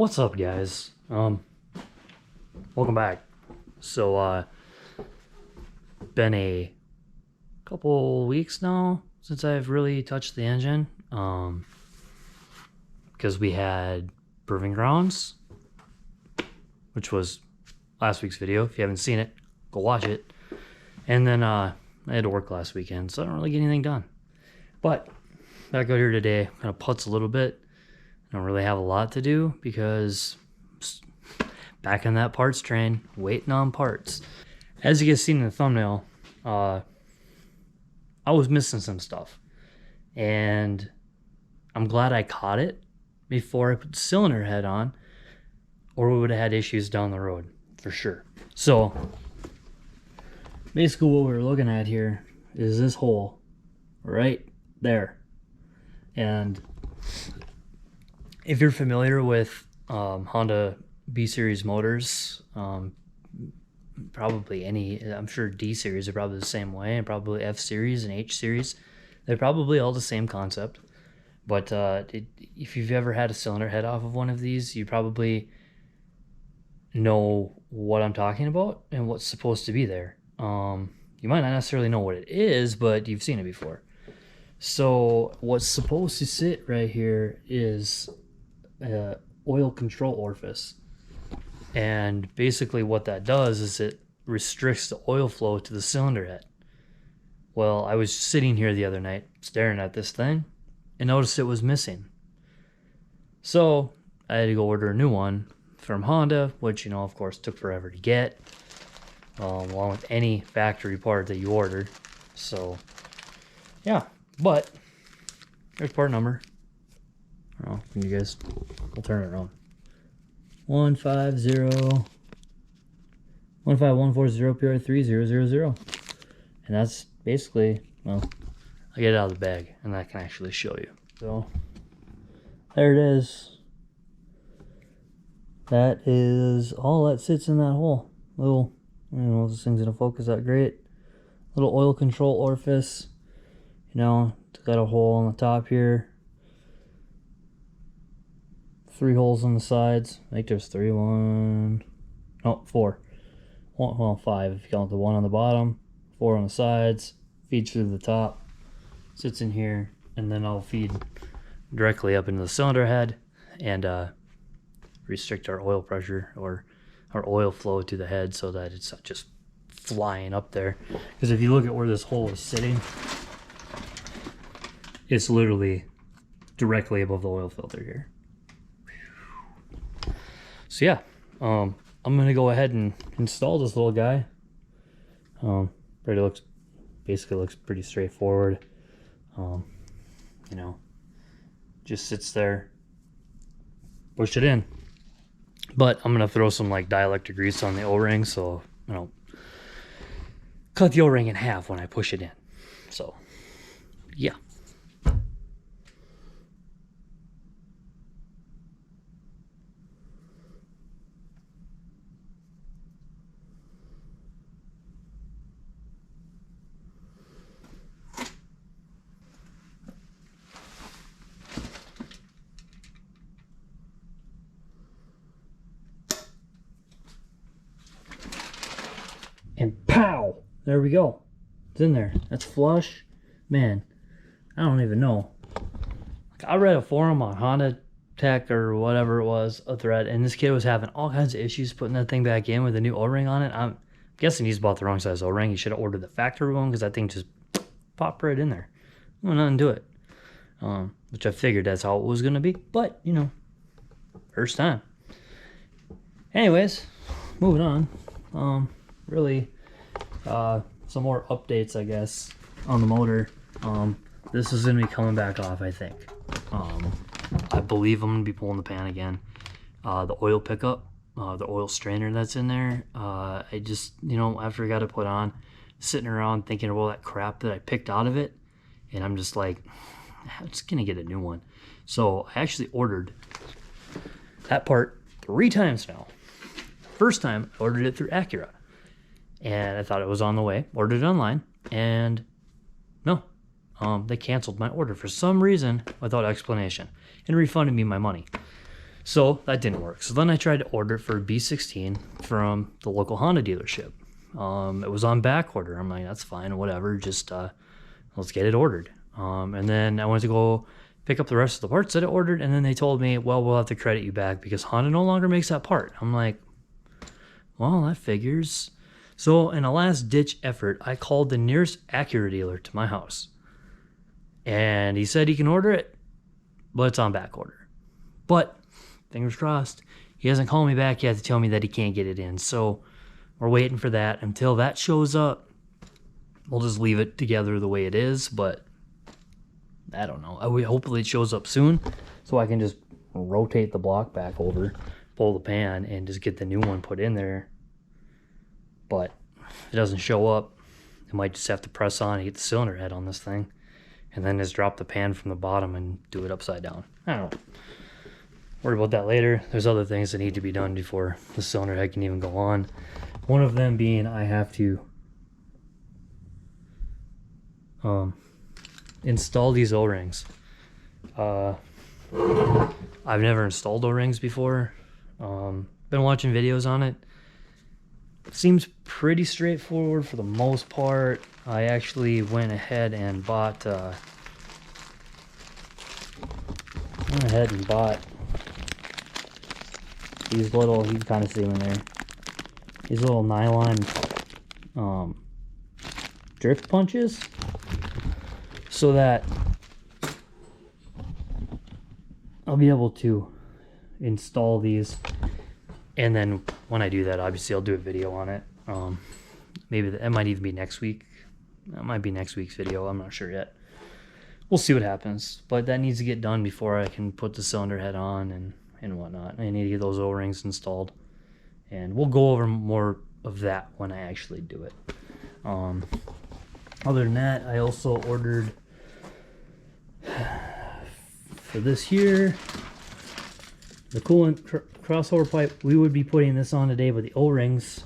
What's up, guys? Welcome back. So, been a couple weeks now since I've really touched the engine. Because we had Proving Grounds, which was last week's video. If you haven't seen it, go watch it. And then, I had to work last weekend, so I don't really get anything done. But, back out here today, kind of putz a little bit. I don't really have a lot to do because back on that parts train, waiting on parts. As you guys seen in the thumbnail, I was missing some stuff. And I'm glad I caught it before I put the cylinder head on, or we would have had issues down the road, for sure. So, basically what we're looking at here is this hole right there. And if you're familiar with Honda B-Series motors, probably any, I'm sure D-Series are probably the same way, and probably F-Series and H-Series. They're probably all the same concept. But if you've ever had a cylinder head off of one of these, you probably know what I'm talking about and what's supposed to be there. You might not necessarily know what it is, but you've seen it before. So what's supposed to sit right here is oil control orifice, and basically what that does is it restricts the oil flow to the cylinder head. Well, I was sitting here the other night staring at this thing and noticed it was missing, so I had to go order a new one from Honda, which, you know, of course took forever to get, along with any factory part that you ordered. So yeah, but there's part number. I don't know, can you guys, I'll turn it around. 15140PR3000. And that's basically, well, I get it out of the bag and I can actually show you. So there it is. That is all that sits in that hole. Little, you know, this thing's gonna focus out great. Little oil control orifice. You know, it's got a hole on the top here. 3 holes on the sides. I think there's 4. Well, 5 if you count the one on the bottom. 4 on the sides. Feeds through the top. Sits in here, and then I'll feed directly up into the cylinder head and restrict our oil pressure or our oil flow to the head so that it's not just flying up there. Because if you look at where this hole is sitting, it's literally directly above the oil filter here. So yeah, I'm gonna go ahead and install this little guy. Basically looks pretty straightforward. You know, just sits there. Push it in. But I'm gonna throw some like dielectric grease on the O-ring, so you know, cut the O-ring in half when I push it in. So yeah. And pow! There we go. It's in there. That's flush. Man, I don't even know. I read a forum on Honda Tech or whatever it was, a thread, and this kid was having all kinds of issues putting that thing back in with a new O-ring on it. I'm guessing he's bought the wrong size O-ring. He should have ordered the factory one because that thing just popped right in there. No, nothing to it. Which I figured that's how it was going to be. But, you know, first time. Anyways, moving on. Really, some more updates, I guess, on the motor. This is going to be coming back off, I think. I believe I'm going to be pulling the pan again. The oil pickup, the oil strainer that's in there, I just, you know, after I got it put on, sitting around thinking of all that crap that I picked out of it, and I'm just like, I'm just going to get a new one. So I actually ordered that part 3 times now. First time, I ordered it through Acura. And I thought it was on the way. Ordered it online. And no. They canceled my order for some reason without explanation. And refunded me my money. So that didn't work. So then I tried to order for a B16 from the local Honda dealership. It was on back order. I'm like, that's fine, whatever. Just let's get it ordered. And then I went to go pick up the rest of the parts that I ordered, and then they told me, well, we'll have to credit you back because Honda no longer makes that part. I'm like, well, that figures. So in a last-ditch effort, I called the nearest Acura dealer to my house. And he said he can order it, but it's on back order. But, fingers crossed, he hasn't called me back yet to tell me that he can't get it in. So we're waiting for that. Until that shows up, we'll just leave it together the way it is, but I don't know. Hopefully it shows up soon so I can just rotate the block back over, pull the pan, and just get the new one put in there. But if it doesn't show up, I might just have to press on and get the cylinder head on this thing, and then just drop the pan from the bottom and do it upside down. I don't know. Worry about that later. There's other things that need to be done before the cylinder head can even go on. One of them being I have to install these O-rings. I've never installed O-rings before. Been watching videos on it. Seems pretty straightforward for the most part. I actually went ahead and bought these little, you can kind of see them in there, these little nylon drift punches, so that I'll be able to install these. And then when I do that, obviously I'll do a video on it. Maybe it might even be next week. That might be next week's video. I'm not sure yet. We'll see what happens. But that needs to get done before I can put the cylinder head on and whatnot. I need to get those O-rings installed. And we'll go over more of that when I actually do it. Other than that, I also ordered for this here the coolant crossover pipe. We would be putting this on today, but the O-rings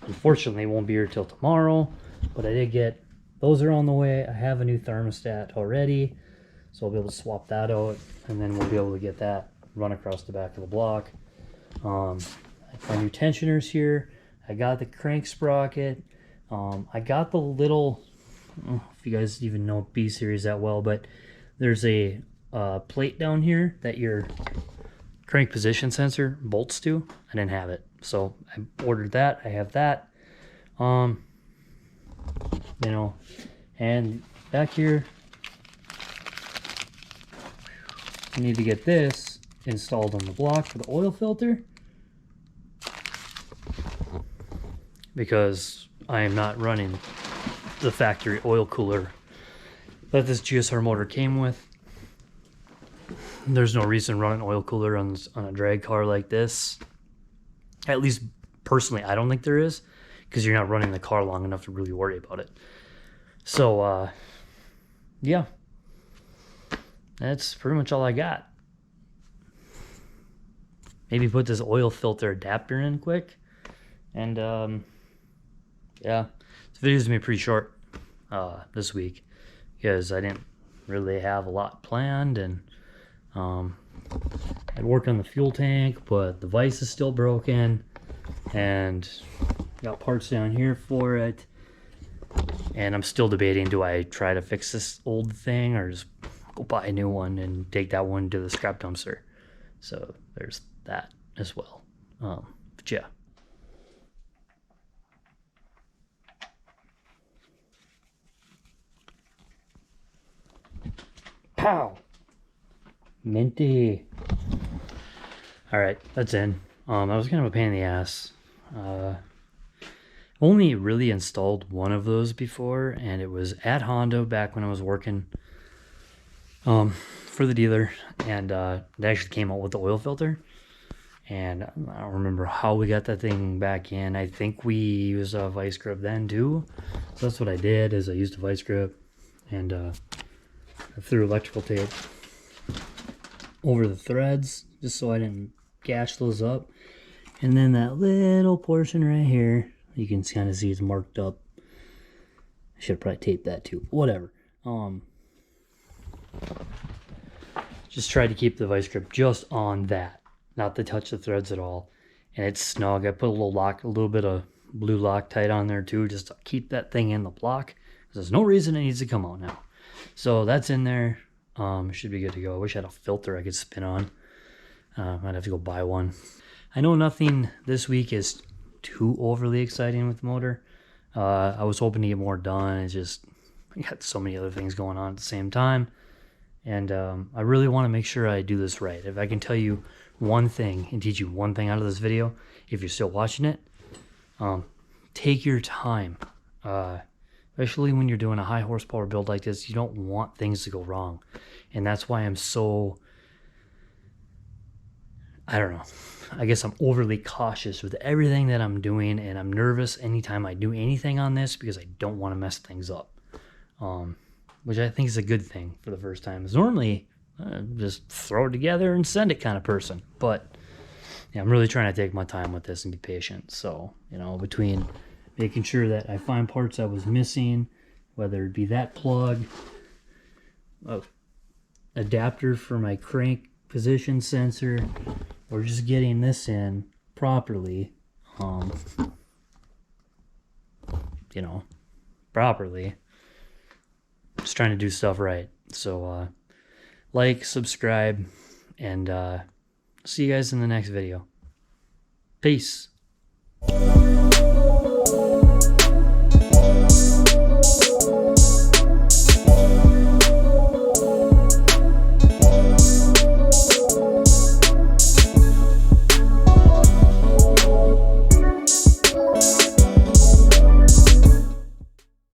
unfortunately won't be here till tomorrow. But I did get those, are on the way. I have a new thermostat already, so I'll be able to swap that out, and then we'll be able to get that run across the back of the block. My new tensioners here. I got the crank sprocket. I got the little, I don't know if you guys even know B-Series that well, but there's a plate down here that your crank position sensor bolts to. I didn't have it, so I ordered that. I have that. You know, and back here, I need to get this installed on the block for the oil filter, because I am not running the factory oil cooler that this GSR motor came with. There's no reason running oil cooler on a drag car like this. At least personally, I don't think there is, because you're not running the car long enough to really worry about it. So, yeah, that's pretty much all I got. Maybe put this oil filter adapter in quick, and yeah, this video's gonna be pretty short this week because I didn't really have a lot planned, and I'd worked on the fuel tank, but the vise is still broken, and got parts down here for it, and I'm still debating, do I try to fix this old thing or just go buy a new one and take that one to the scrap dumpster. So there's that as well. But yeah. Pow! Minty. Alright, that's in. That was kind of a pain in the ass. Only really installed one of those before, and it was at Honda back when I was working for the dealer, and it actually came out with the oil filter, and I don't remember how we got that thing back in. I think we used a vice grip then too, so that's what I did, is I used a vice grip, and I threw electrical tape over the threads just so I didn't gash those up. And then that little portion right here, you can kind of see it's marked up. I should probably tape that too. Whatever. just tried to keep the vice grip just on that, not to touch the threads at all. And it's snug. I put a little bit of blue Loctite on there too, just to keep that thing in the block. There's no reason it needs to come out now. So that's in there. Should be good to go. I wish I had a filter I could spin on. Might have to go buy one. I know nothing this week is too overly exciting with the motor. I was hoping to get more done. It's just, I got so many other things going on at the same time. And I really want to make sure I do this right. If I can tell you one thing and teach you one thing out of this video, if you're still watching it, take your time. Especially when you're doing a high horsepower build like this, you don't want things to go wrong. And that's why I'm so, I don't know, I guess I'm overly cautious with everything that I'm doing, and I'm nervous anytime I do anything on this because I don't want to mess things up. Which I think is a good thing for the first time. Because normally, just throw it together and send it kind of person. But yeah, I'm really trying to take my time with this and be patient. So, you know, between making sure that I find parts I was missing, whether it be that plug, adapter for my crank position sensor, or just getting this in properly, you know, properly. Just trying to do stuff right. So, like, subscribe, and see you guys in the next video. Peace.